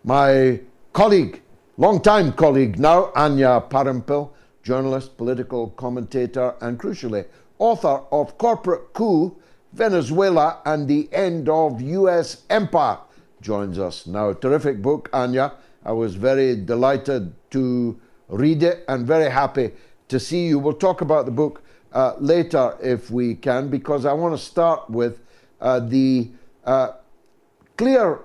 my colleague, longtime colleague now, Anya Parampil, journalist, political commentator, and crucially, author of Corporate Coup, Venezuela and the End of U.S. Empire, joins us now. Terrific book, Anya. I was very delighted to read it and very happy to see you. We'll talk about the book later if we can, because I want to start with the clear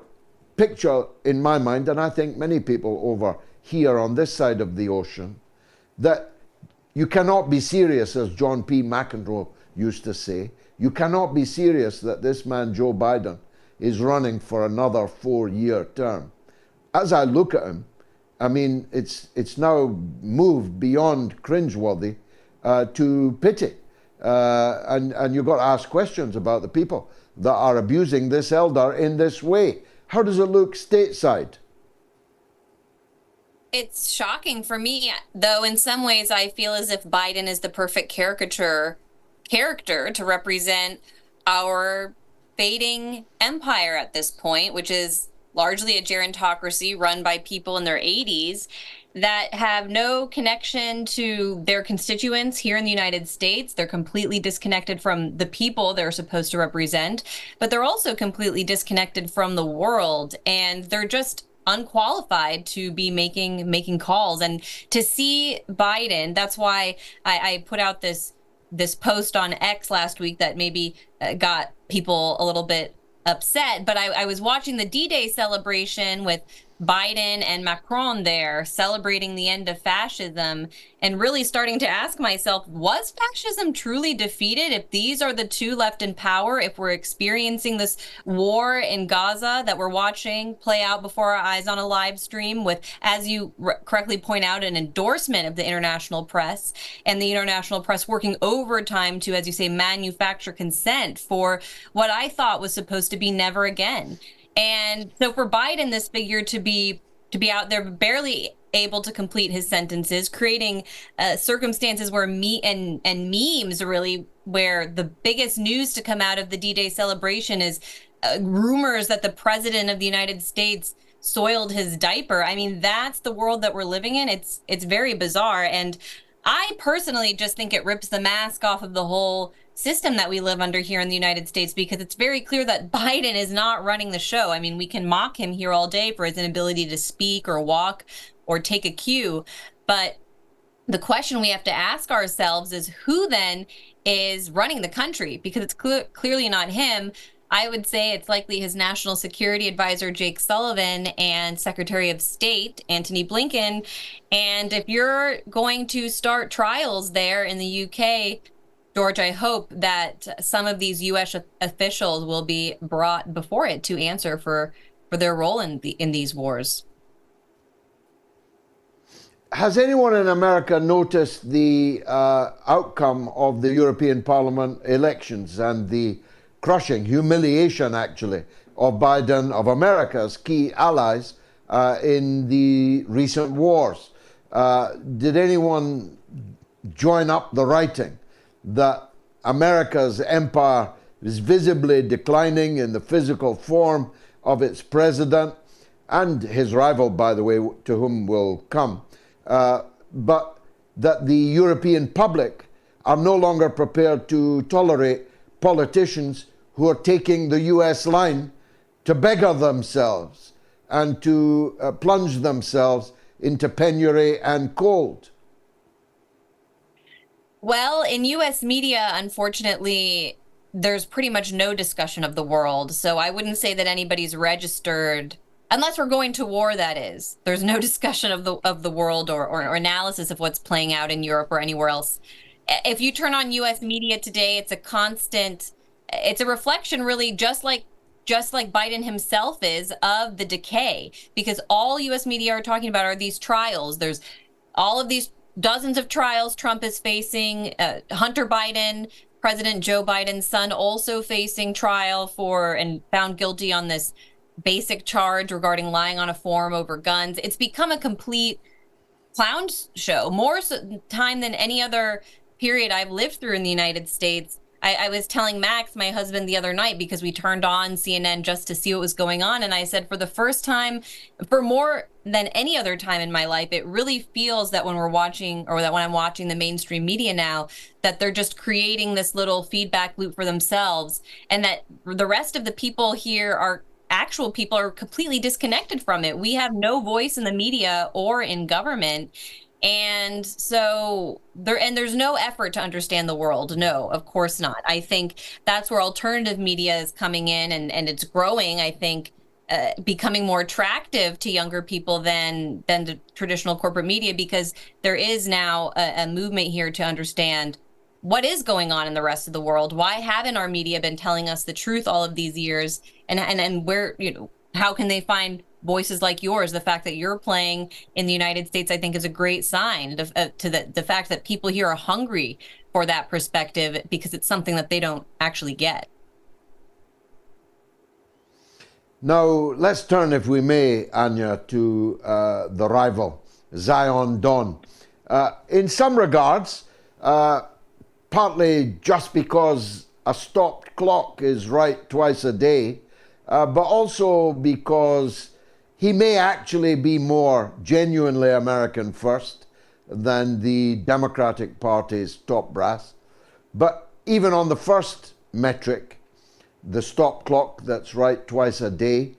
picture in my mind, and I think many people over here on this side of the ocean, that you cannot be serious, as John P. McEnroe used to say. You cannot be serious that this man, Joe Biden, is running for another 4-year term. As I look at him, I mean, it's now moved beyond cringeworthy to pity. And you've got to ask questions about the people that are abusing this elder in this way. How does it look stateside? It's shocking for me, though in some ways I feel as if Biden is the perfect character to represent our fading empire at this point, which is largely a gerontocracy run by people in their 80s that have no connection to their constituents here in the United States. They're completely disconnected from the people they're supposed to represent, but they're also completely disconnected from the world, and they're just unqualified to be making calls. And to see Biden, that's why I put out this post on X last week that maybe got people a little bit upset, but I was watching the D-Day celebration with Biden and Macron there celebrating the end of fascism and really starting to ask myself, was fascism truly defeated if these are the two left in power, if we're experiencing this war in Gaza that we're watching play out before our eyes on a live stream with, as you correctly point out, an endorsement of the international press, and the international press working overtime to, as you say, manufacture consent for what I thought was supposed to be never again. And so for Biden, this figure to be out there barely able to complete his sentences, creating circumstances where memes really, where the biggest news to come out of the D-Day celebration is rumors that the president of the United States soiled his diaper. I mean, that's the world that we're living in. It's very bizarre. And I personally just think it rips the mask off of the whole system that we live under here in the United States, because it's very clear that Biden is not running the show. I mean, we can mock him here all day for his inability to speak or walk or take a cue, but the question we have to ask ourselves is who then is running the country, because it's clearly not him. I would say it's likely his national security advisor, Jake Sullivan, and Secretary of State, Antony Blinken. And if you're going to start trials there in the UK, George, I hope that some of these U.S. officials will be brought before it to answer for their role in these wars. Has anyone in America noticed the outcome of the European Parliament elections and the crushing humiliation, actually, of Biden, of America's key allies in the recent wars? Did anyone join up the writing that America's empire is visibly declining in the physical form of its president and his rival, by the way, to whom will come, but that the European public are no longer prepared to tolerate politicians who are taking the US line to beggar themselves and to plunge themselves into penury and cold? Well, in U.S. media, unfortunately, there's pretty much no discussion of the world. So I wouldn't say that anybody's registered, unless we're going to war, that is. There's no discussion of the world or analysis of what's playing out in Europe or anywhere else. If you turn on U.S. media today, it's a reflection really just like Biden himself is of the decay, because all U.S. media are talking about are these trials. There's all of these dozens of trials Trump is facing. Hunter Biden, President Joe Biden's son, also facing trial for and found guilty on this basic charge regarding lying on a form over guns. It's become a complete clown show, more time than any other period I've lived through in the United States. I was telling Max, my husband, the other night, because we turned on CNN just to see what was going on. And I said, for the first time, for more than any other time in my life, it really feels that when we're watching, or that when I'm watching the mainstream media now, that they're just creating this little feedback loop for themselves, and that the rest of the people here are actual people are completely disconnected from it. We have no voice in the media or in government. And so there's no effort to understand the world. No, of course not. I think that's where alternative media is coming in, and it's growing, I think, becoming more attractive to younger people than the traditional corporate media, because there is now a movement here to understand what is going on in the rest of the world. Why haven't our media been telling us the truth all of these years? And where, how can they find voices like yours? The fact that you're playing in the United States, I think, is a great sign to the fact that people here are hungry for that perspective, because it's something that they don't actually get. Now, let's turn, if we may, Anya, to the rival, Zion Dawn. In some regards, partly just because a stopped clock is right twice a day, but also because he may actually be more genuinely American first than the Democratic Party's top brass. But even on the first metric, the stop clock that's right twice a day,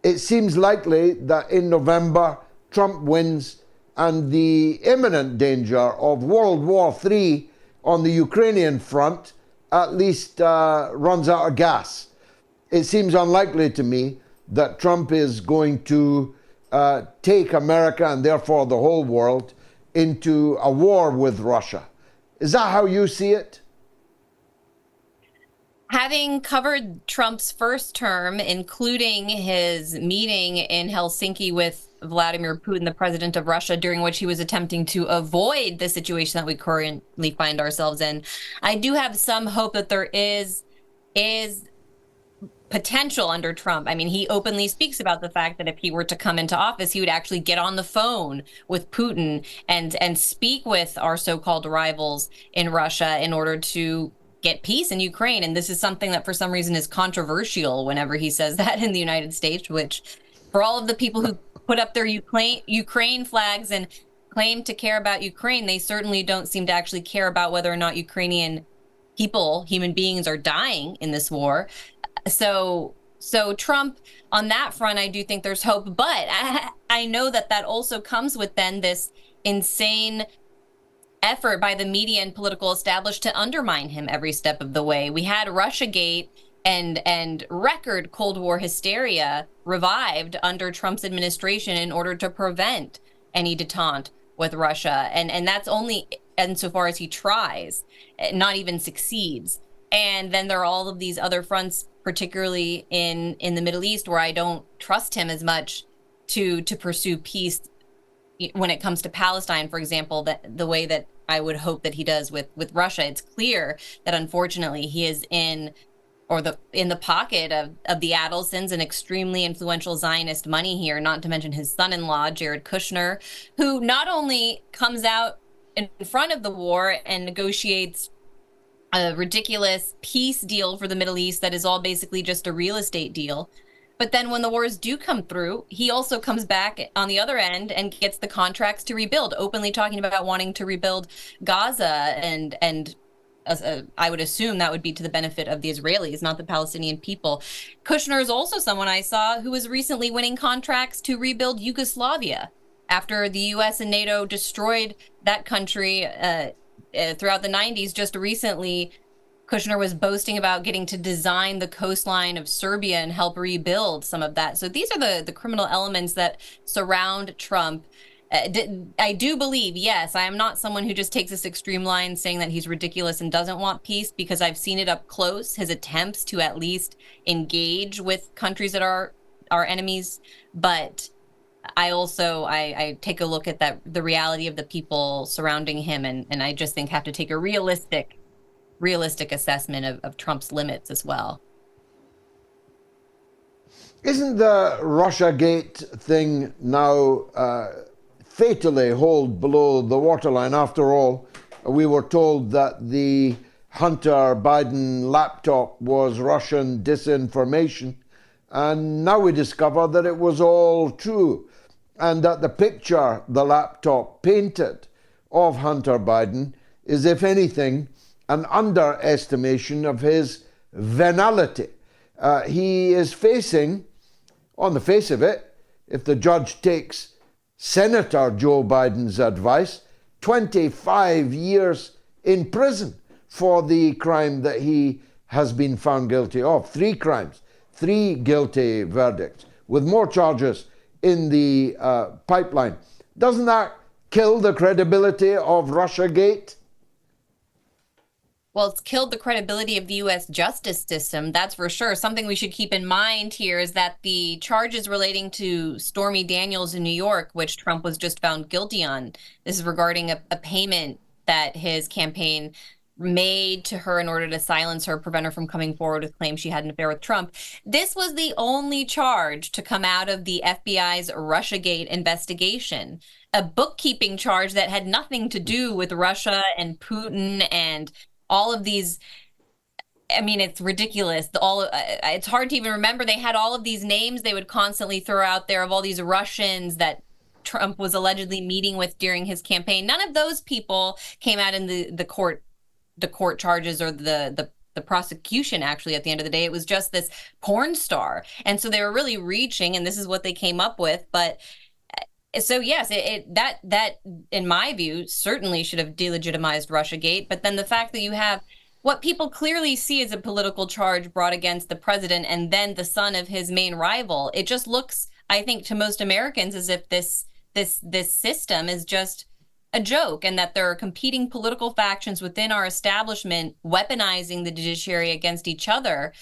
it seems likely that in November, Trump wins, and the imminent danger of World War III on the Ukrainian front at least runs out of gas. It seems unlikely to me that Trump is going to take America, and therefore the whole world, into a war with Russia. Is that how you see it? Having covered Trump's first term, including his meeting in Helsinki with Vladimir Putin, the president of Russia, during which he was attempting to avoid the situation that we currently find ourselves in, I do have some hope that there is potential under Trump. I mean, he openly speaks about the fact that if he were to come into office, he would actually get on the phone with Putin and speak with our so-called rivals in Russia in order to get peace in Ukraine. And this is something that for some reason is controversial whenever he says that in the United States, which, for all of the people who put up their Ukraine flags and claim to care about Ukraine, they certainly don't seem to actually care about whether or not Ukrainian people, human beings, are dying in this war. So Trump, on that front, I do think there's hope. But I know that also comes with then this insane effort by the media and political establishment to undermine him every step of the way. We had Russiagate and record Cold War hysteria revived under Trump's administration in order to prevent any detente with Russia. And that's only insofar as he tries, not even succeeds. And then there are all of these other fronts, particularly in the Middle East, where I don't trust him as much to pursue peace when it comes to Palestine, for example, that the way that I would hope that he does with Russia. It's clear that unfortunately he is in the pocket of the Adelsons, an extremely influential Zionist money here, not to mention his son-in-law, Jared Kushner, who not only comes out in front of the war and negotiates a ridiculous peace deal for the Middle East that is all basically just a real estate deal, but then when the wars do come through, he also comes back on the other end and gets the contracts to rebuild, openly talking about wanting to rebuild Gaza. And I would assume that would be to the benefit of the Israelis, not the Palestinian people. Kushner is also someone I saw who was recently winning contracts to rebuild Yugoslavia after the U.S. and NATO destroyed that country throughout the 90s. Just recently, Kushner was boasting about getting to design the coastline of Serbia and help rebuild some of that. So these are the criminal elements that surround Trump. I do believe, yes, I am not someone who just takes this extreme line saying that he's ridiculous and doesn't want peace, because I've seen it up close, his attempts to at least engage with countries that are our enemies. But I take a look at the reality of the people surrounding him, and I just think have to take a realistic assessment of Trump's limits as well. Isn't the Russiagate thing now fatally holed below the waterline? After all, we were told that the Hunter Biden laptop was Russian disinformation, and now we discover that it was all true, and that the picture the laptop painted of Hunter Biden is, if anything, an underestimation of his venality. He is facing, on the face of it, if the judge takes Senator Joe Biden's advice, 25 years in prison for the crime that he has been found guilty of. 3 crimes, 3 guilty verdicts, with more charges in the pipeline. Doesn't that kill the credibility of Russiagate? Well, it's killed the credibility of the U.S. justice system, that's for sure. Something we should keep in mind here is that the charges relating to Stormy Daniels in New York, which Trump was just found guilty on, this is regarding a payment that his campaign made to her in order to silence her, prevent her from coming forward with claims she had an affair with Trump. This was the only charge to come out of the FBI's Russiagate investigation, a bookkeeping charge that had nothing to do with Russia and Putin and all of these. I mean, it's ridiculous. It's hard to even remember. They had all of these names they would constantly throw out there of all these Russians that Trump was allegedly meeting with during his campaign. None of those people came out in the court charges or the prosecution. Actually, at the end of the day, it was just this porn star, and so they were really reaching, and this is what they came up with. But so yes, that in my view certainly should have delegitimized Russiagate. But then the fact that you have what people clearly see as a political charge brought against the president and then the son of his main rival, it just looks, I think, to most Americans as if this system is just a joke, and that there are competing political factions within our establishment weaponizing the judiciary against each other.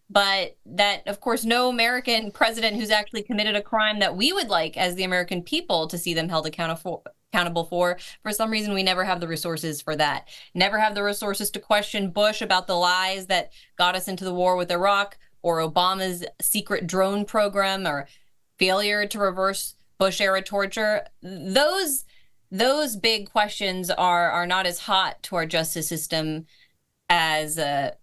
But that, of course, no American president who's actually committed a crime that we would like as the American people to see them held accountable for some reason, we never have the resources for that. Never have the resources to question Bush about the lies that got us into the war with Iraq, or Obama's secret drone program, or failure to reverse Bush-era torture. Those big questions are not as hot to our justice system as a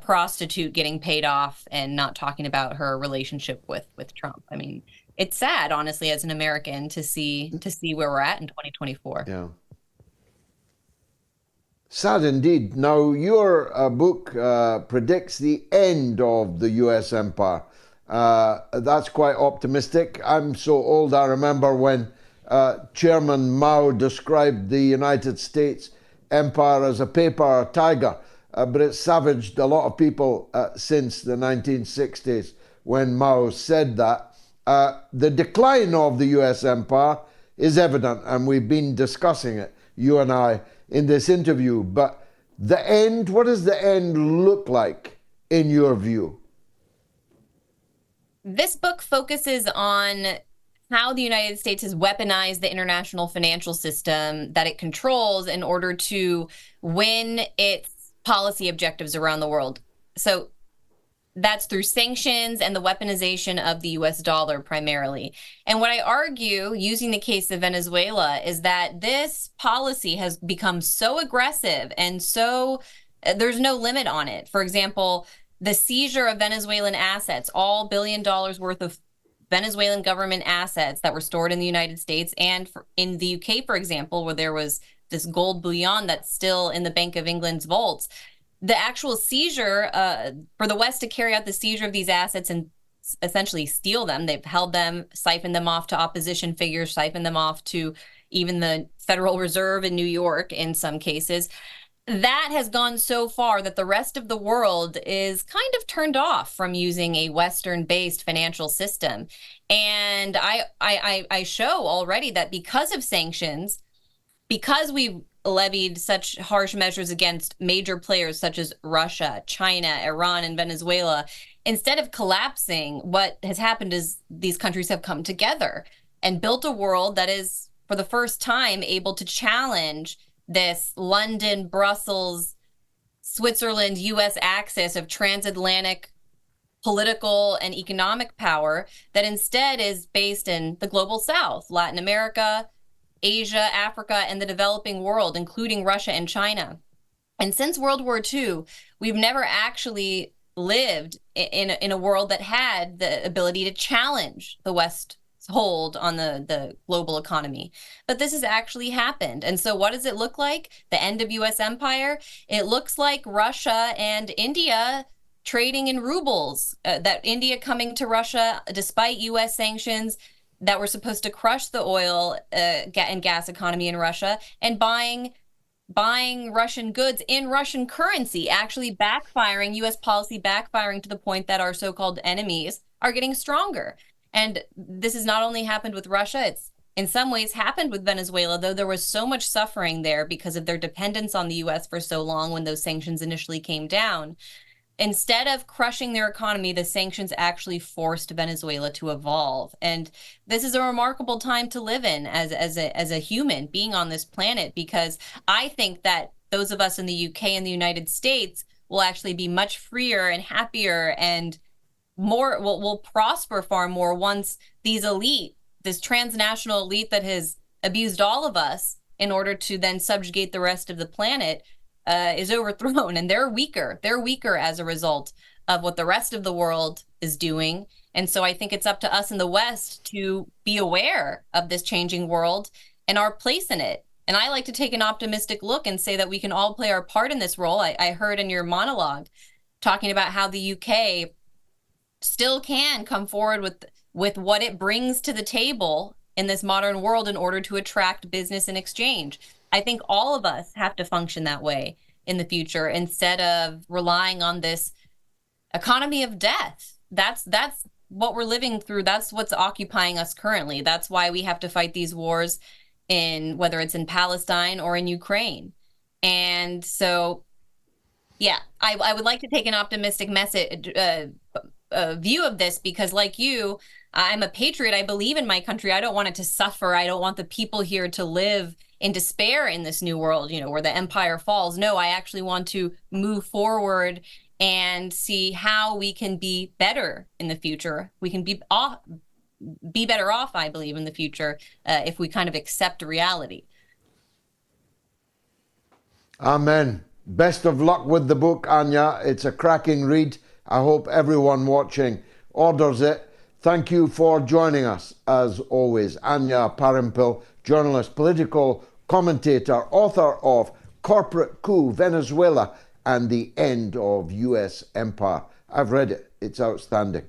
prostitute getting paid off and not talking about her relationship with Trump. I mean, it's sad, honestly, as an American to see where we're at in 2024. Yeah. Sad indeed. Now, your book predicts the end of the U.S. empire. That's quite optimistic. I'm so old, I remember when Chairman Mao described the United States empire as a paper tiger. But it's savaged a lot of people since the 1960s when Mao said that. The decline of the US empire is evident, and we've been discussing it, you and I, in this interview. But the end, what does the end look like in your view? This book focuses on how the United States has weaponized the international financial system that it controls in order to win its policy objectives around the world. So that's through sanctions and the weaponization of the US dollar primarily. And what I argue, using the case of Venezuela, is that this policy has become so aggressive and so there's no limit on it. For example, the seizure of Venezuelan assets, all $1 billion worth of Venezuelan government assets that were stored in the United States and in the UK, for example, where there was this gold bullion that's still in the Bank of England's vaults. The actual seizure, for the West to carry out the seizure of these assets and essentially steal them, they've held them, siphoned them off to opposition figures, siphoned them off to even the Federal Reserve in New York in some cases. That has gone so far that the rest of the world is kind of turned off from using a Western-based financial system. And I show already that because of sanctions, because we've levied such harsh measures against major players such as Russia, China, Iran, and Venezuela, instead of collapsing, what has happened is these countries have come together and built a world that is, for the first time, able to challenge this London, Brussels, Switzerland, U.S. axis of transatlantic political and economic power that instead is based in the global South, Latin America, Asia, Africa, and the developing world, including Russia and China. And since World War II, we've never actually lived in a world that had the ability to challenge the West's hold on the global economy. But this has actually happened. And so what does it look like? The end of US empire? It looks like Russia and India trading in rubles, that India coming to Russia despite US sanctions that were supposed to crush the oil and gas economy in Russia, and buying Russian goods in Russian currency, actually backfiring, US policy backfiring to the point that our so-called enemies are getting stronger. And this has not only happened with Russia, it's in some ways happened with Venezuela, though there was so much suffering there because of their dependence on the US for so long when those sanctions initially came down. Instead of crushing their economy, the sanctions actually forced Venezuela to evolve. And this is a remarkable time to live in as a human being on this planet, because I think that those of us in the UK and the United States will actually be much freer and happier and more will prosper far more once this transnational elite that has abused all of us in order to then subjugate the rest of the planet is overthrown, and they're weaker. They're weaker as a result of what the rest of the world is doing. And so I think it's up to us in the West to be aware of this changing world and our place in it. And I like to take an optimistic look and say that we can all play our part in this role. I heard in your monologue talking about how the UK still can come forward with what it brings to the table in this modern world in order to attract business and exchange. I think all of us have to function that way in the future instead of relying on this economy of death. That's what we're living through. That's what's occupying us currently. That's why we have to fight these wars, in whether it's in Palestine or in Ukraine. And so, yeah, I would like to take an optimistic message view of this, because like you, I'm a patriot. I believe in my country. I don't want it to suffer. I don't want the people here to live in despair in this new world, where the empire falls. No, I actually want to move forward and see how we can be better in the future. We can be better off, I believe, in the future if we kind of accept reality. Amen. Best of luck with the book, Anya. It's a cracking read. I hope everyone watching orders it. Thank you for joining us, as always. Anya Parampil, journalist, political commentator, author of Corporate Coup, Venezuela and the End of US Empire. I've read it. It's outstanding.